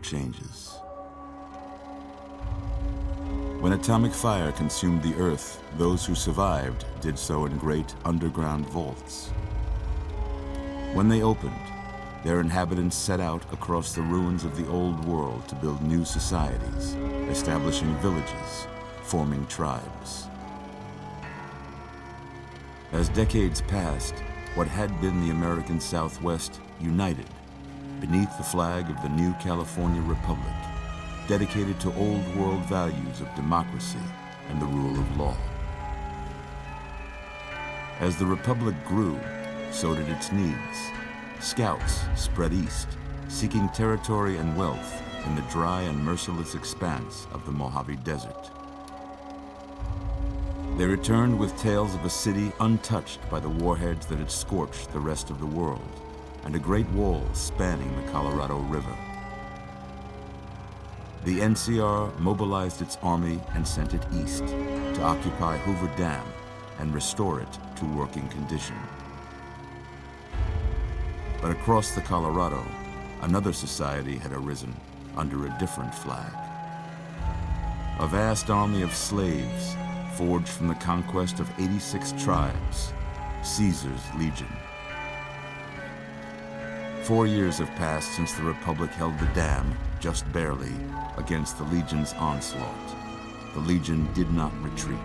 changes. When atomic fire consumed the Earth, those who survived did so in great underground vaults. When they opened, their inhabitants set out across the ruins of the old world to build new societies, establishing villages, forming tribes. As decades passed, what had been the American Southwest united beneath the flag of the new California Republic, dedicated to old world values of democracy and the rule of law. As the Republic grew, so did its needs. Scouts spread east, seeking territory and wealth in the dry and merciless expanse of the Mojave Desert. They returned with tales of a city untouched by the warheads that had scorched the rest of the world, and a great wall spanning the Colorado River. The NCR mobilized its army and sent it east to occupy Hoover Dam and restore it to working condition. But across the Colorado, another society had arisen under a different flag. A vast army of slaves forged from the conquest of 86 tribes, Caesar's Legion. 4 years have passed since the Republic held the dam, just barely, against the Legion's onslaught. The Legion did not retreat.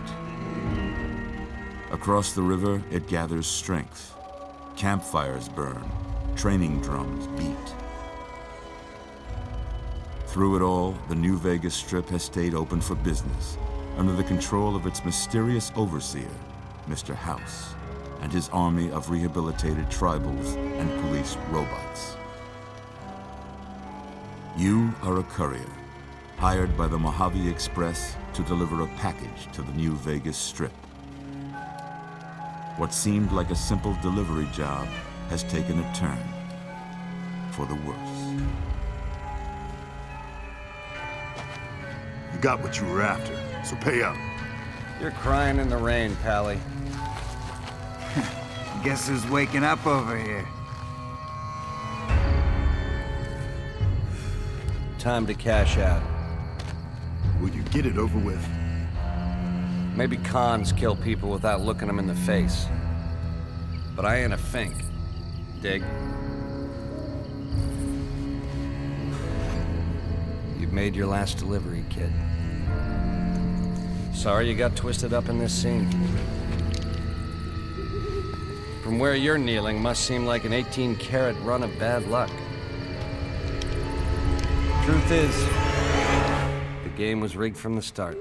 Across the river, it gathers strength. Campfires burn, training drums beat. Through it all, the New Vegas Strip has stayed open for business, under the control of its mysterious overseer, Mr. House, and his army of rehabilitated tribals and police robots. You are a courier, hired by the Mojave Express to deliver a package to the New Vegas Strip. What seemed like a simple delivery job has taken a turn for the worse. You got what you were after, so pay up. You're crying in the rain, Pally. Guess who's waking up over here? Time to cash out. Will you get it over with? Maybe cons kill people without looking them in the face. But I ain't a fink. Dig? You've made your last delivery, kid. Sorry you got twisted up in this scene. From where you're kneeling must seem like an 18-carat run of bad luck. Truth is, the game was rigged from the start.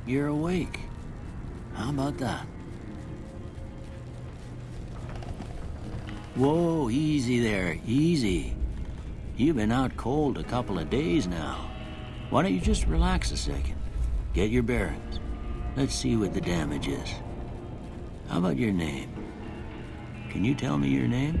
You're awake. How about that? Whoa, easy there, easy. You've been out cold a couple of days now. Why don't you just relax a second? Get your bearings. Let's see what the damage is. How about your name? Can you tell me your name?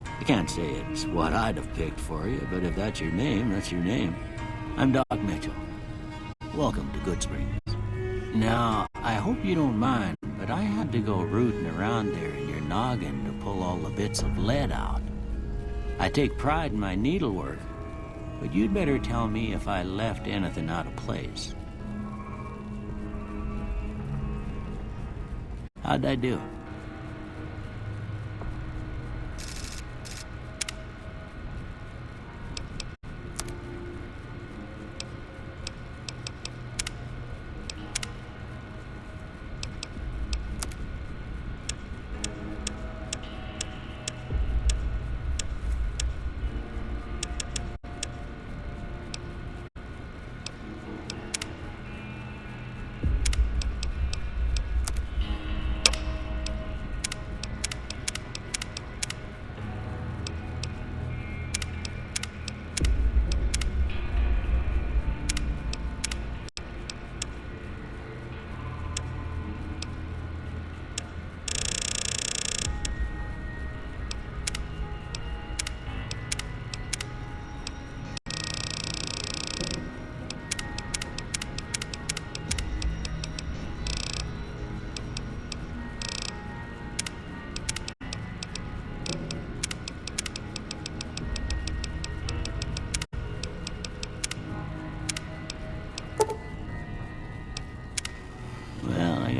I can't say it's what I'd have picked for you, but if that's your name, that's your name. I'm Doc Mitchell. Welcome to Goodsprings. Now, I hope you don't mind, but I had to go rooting around there in your noggin to pull all the bits of lead out. I take pride in my needlework, but you'd better tell me if I left anything out of place. How'd I do?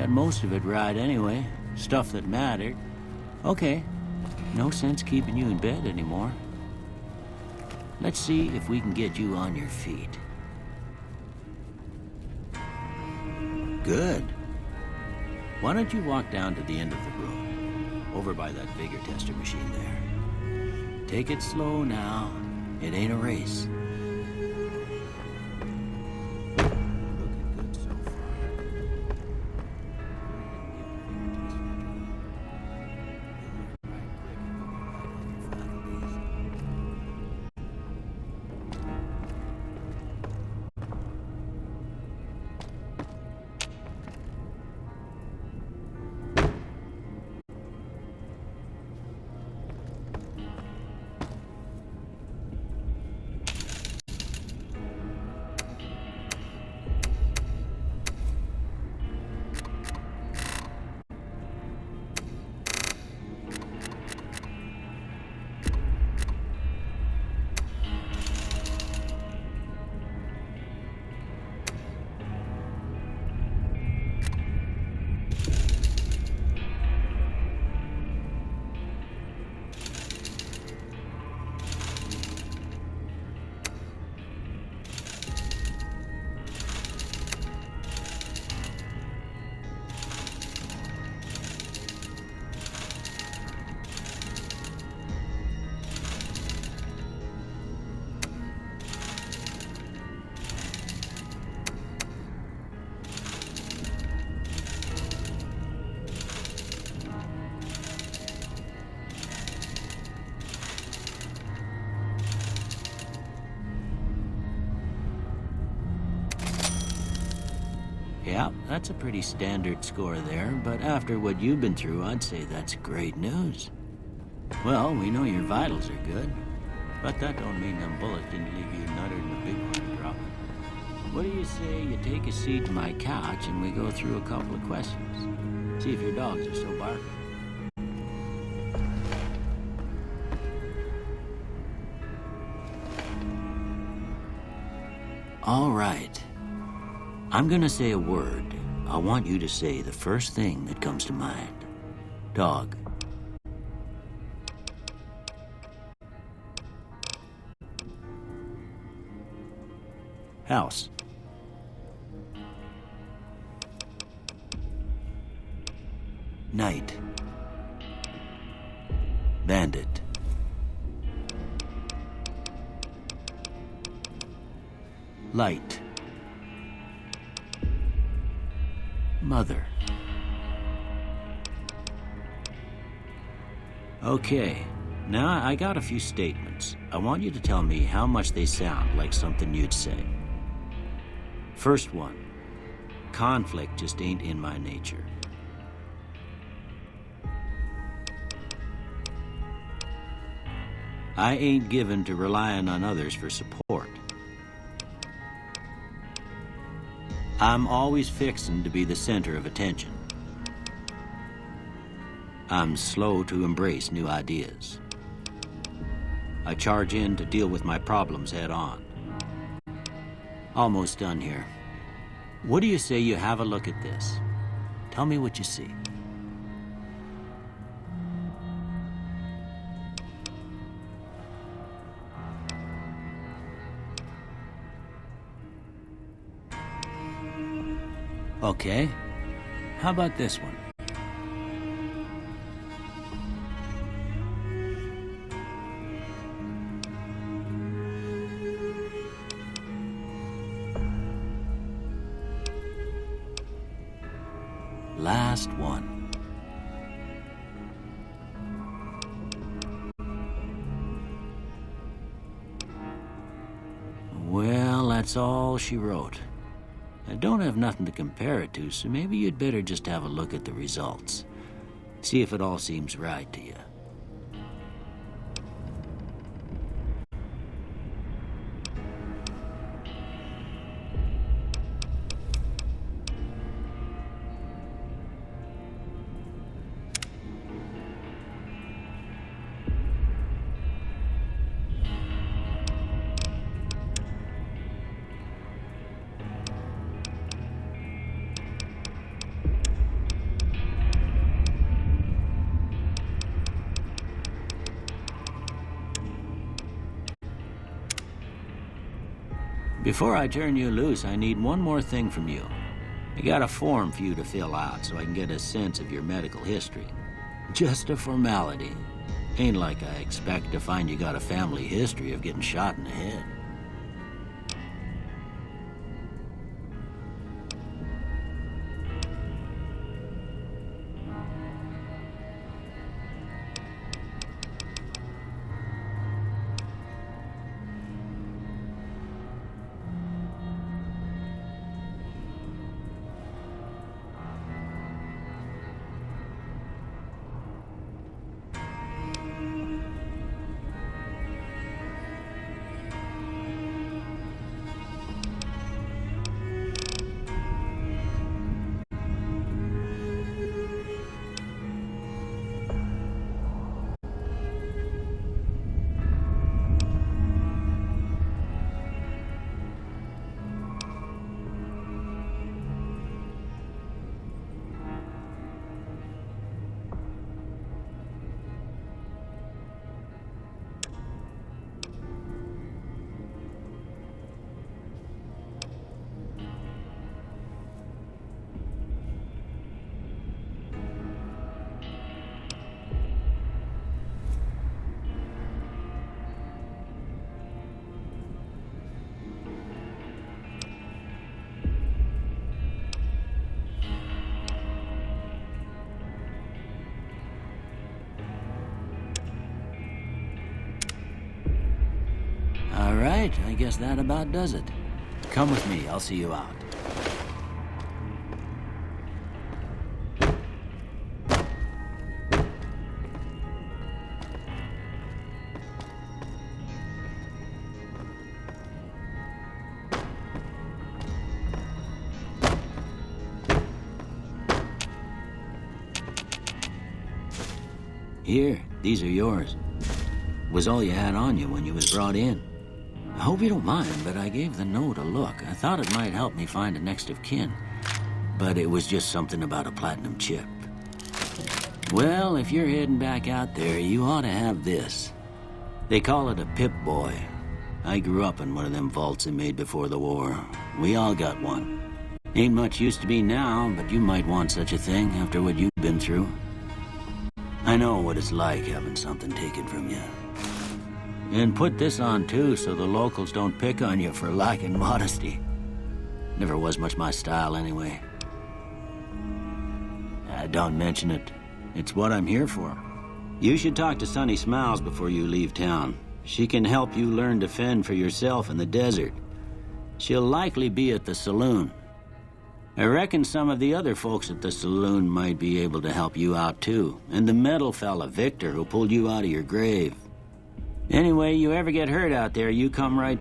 Most of it right anyway. Stuff that mattered. Okay. No sense keeping you in bed anymore. Let's see if we can get you on your feet. Good. Why don't you walk down to the end of the room? Over by that vigor tester machine there. Take it slow now. It ain't a race. Yeah, that's a pretty standard score there, but after what you've been through, I'd say that's great news. Well, we know your vitals are good, but that don't mean them bullets didn't leave you nuttered in a big one drop. What do you say you take a seat in my couch and we go through a couple of questions? See if your dogs are still barking. All right. I'm gonna say a word. I want you to say the first thing that comes to mind. Dog. House. Night. Bandit. Light. Mother. Okay, now I got a few statements. I want you to tell me how much they sound like something you'd say. First one, conflict just ain't in my nature. I ain't given to relying on others for support. I'm always fixing to be the center of attention. I'm slow to embrace new ideas. I charge in to deal with my problems head on. Almost done here. What do you say you have a look at this? Tell me what you see. Okay. How about this one? Last one. Well, that's all she wrote. I don't have nothing to compare it to, so maybe you'd better just have a look at the results. See if it all seems right to you. Before I turn you loose, I need one more thing from you. I got a form for you to fill out so I can get a sense of your medical history. Just a formality. Ain't like I expect to find you got a family history of getting shot in the head. All right, I guess that about does it. Come with me, I'll see you out. Here, these are yours. Was all you had on you when you was brought in. I hope you don't mind, but I gave the note a look. I thought it might help me find a next of kin. But it was just something about a platinum chip. Well, if you're heading back out there, you ought to have this. They call it a Pip-Boy. I grew up in one of them vaults they made before the war. We all got one. Ain't much use to me now, but you might want such a thing after what you've been through. I know what it's like having something taken from you. And put this on, too, so the locals don't pick on you for lacking modesty. Never was much my style, anyway. Don't mention it. It's what I'm here for. You should talk to Sunny Smiles before you leave town. She can help you learn to fend for yourself in the desert. She'll likely be at the saloon. I reckon some of the other folks at the saloon might be able to help you out, too. And the metal fella, Victor, who pulled you out of your grave. Anyway, you ever get hurt out there, you come right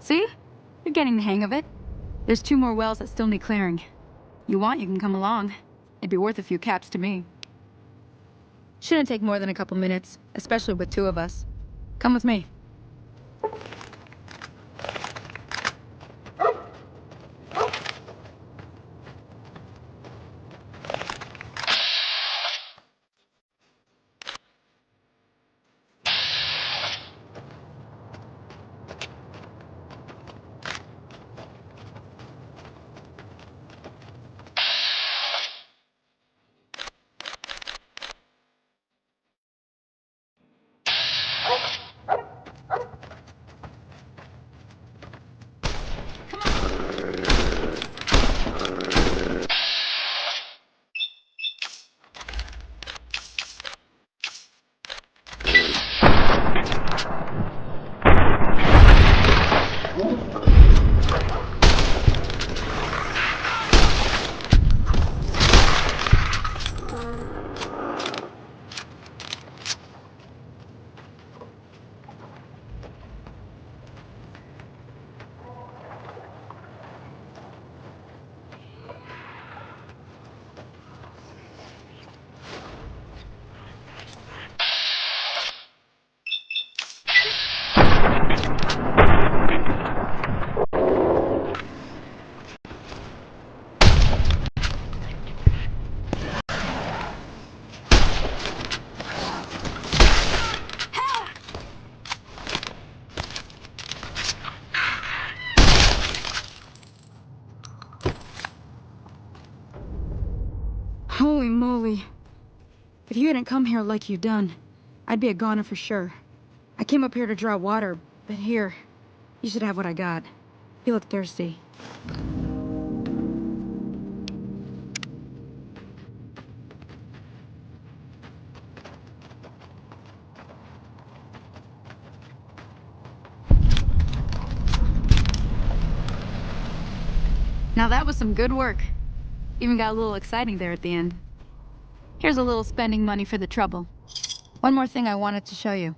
See? You're getting the hang of it. There's 2 more wells that still need clearing. You want, you can come along. It'd be worth a few caps to me. Shouldn't take more than a couple minutes, especially with 2 of us. Come with me. Holy moly. If you hadn't come here like you done, I'd be a goner for sure. I came up here to draw water, but here, you should have what I got. You look thirsty. Now that was some good work. Even got a little exciting there at the end. Here's a little spending money for the trouble. One more thing I wanted to show you.